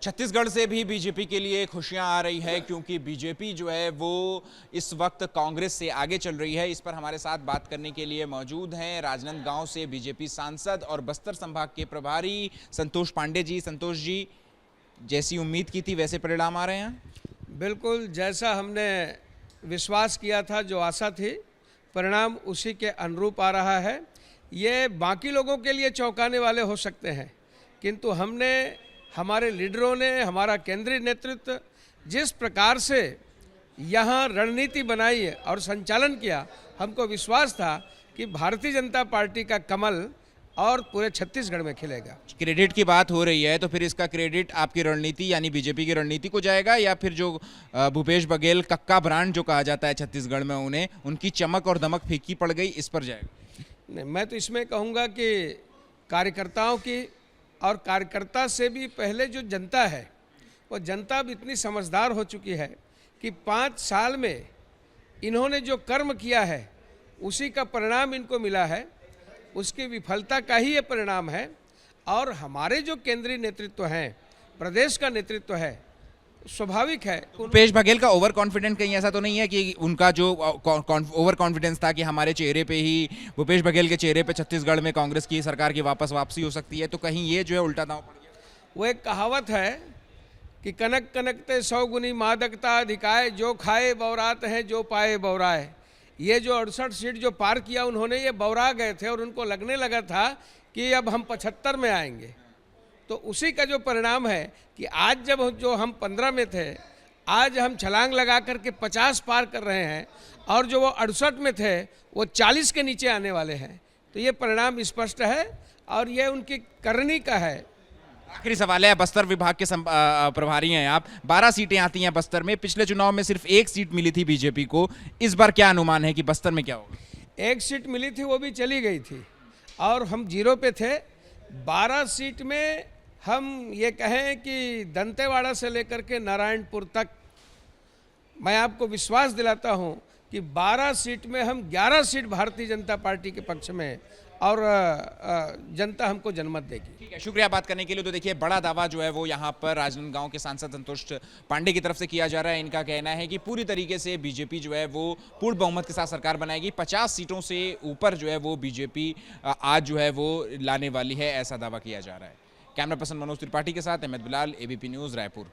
छत्तीसगढ़ से भी बीजेपी के लिए खुशियां आ रही है, क्योंकि बीजेपी जो है वो इस वक्त कांग्रेस से आगे चल रही है। इस पर हमारे साथ बात करने के लिए मौजूद हैं राजनांदगांव से बीजेपी सांसद और बस्तर संभाग के प्रभारी संतोष पांडे जी। संतोष जी, जैसी उम्मीद की थी वैसे परिणाम आ रहे हैं? बिल्कुल जैसा हमने विश्वास किया था, जो आशा थी, परिणाम उसी के अनुरूप आ रहा है। ये बाकी लोगों के लिए चौंकाने वाले हो सकते हैं, किंतु हमने, हमारे लीडरों ने, हमारा केंद्रीय नेतृत्व जिस प्रकार से यहाँ रणनीति बनाई और संचालन किया, हमको विश्वास था कि भारतीय जनता पार्टी का कमल और पूरे छत्तीसगढ़ में खिलेगा। क्रेडिट की बात हो रही है, तो फिर इसका क्रेडिट आपकी रणनीति यानी बीजेपी की रणनीति को जाएगा, या फिर जो भूपेश बघेल कक्का ब्रांड जो कहा जाता है छत्तीसगढ़ में, उन्हें उनकी चमक और दमक फीकी पड़ गई, इस पर जाएगा? नहीं, मैं तो इसमें कहूँगा कि कार्यकर्ताओं की, और कार्यकर्ता से भी पहले जो जनता है, वो जनता अब इतनी समझदार हो चुकी है कि 5 साल में इन्होंने जो कर्म किया है उसी का परिणाम इनको मिला है। उसकी विफलता का ही ये परिणाम है। और हमारे जो केंद्रीय नेतृत्व हैं, प्रदेश का नेतृत्व है, स्वाभाविक है। भूपेश बघेल का ओवर कॉन्फिडेंट कहीं ऐसा तो नहीं है कि उनका जो ओवर कॉन्फिडेंस था कि हमारे चेहरे पे ही, भूपेश बघेल के चेहरे पे छत्तीसगढ़ में कांग्रेस की सरकार की वापसी हो सकती है, तो कहीं ये जो है उल्टा दांव पड़ गया? वो एक कहावत है कि कनक कनकते 100 गुनी मादकता अधिकाय, जो खाए बौरात है जो पाए बौराए। ये जो 68 सीट जो पार किया उन्होंने, ये बौरा गए थे और उनको लगने लगा था कि अब हम 75 में आएंगे। तो उसी का जो परिणाम है कि आज जब जो हम 15 में थे, आज हम छलांग लगा करके 50 पार कर रहे हैं, और जो वो 68 में थे वो 40 के नीचे आने वाले हैं। तो ये परिणाम स्पष्ट है और ये उनकी करनी का है। आखिरी सवाल है, बस्तर विभाग के प्रभारी हैं आप, 12 सीटें आती हैं बस्तर में, पिछले चुनाव में सिर्फ 1 सीट मिली थी बीजेपी को, इस बार क्या अनुमान है कि बस्तर में क्या होगा? 1 सीट मिली थी, वो भी चली गई थी और हम 0 पे थे। 12 सीट में हम ये कहें कि दंतेवाड़ा से लेकर के नारायणपुर तक, मैं आपको विश्वास दिलाता हूं कि 12 सीट में हम 11 सीट भारतीय जनता पार्टी के पक्ष में, और जनता हमको जनमत देगी। ठीक है, शुक्रिया बात करने के लिए। तो देखिए, बड़ा दावा जो है वो यहाँ पर राजनांदगांव के सांसद संतोष पांडे की तरफ से किया जा रहा है। इनका कहना है कि पूरी तरीके से बीजेपी जो है वो पूर्ण बहुमत के साथ सरकार बनाएगी। 50 सीटों से ऊपर जो है वो बीजेपी आज जो है वो लाने वाली है, ऐसा दावा किया जा रहा है। कैमरा पर्सन मनोज त्रिपाठी के साथ अहमद बिलाल, एबीपी न्यूज़, रायपुर।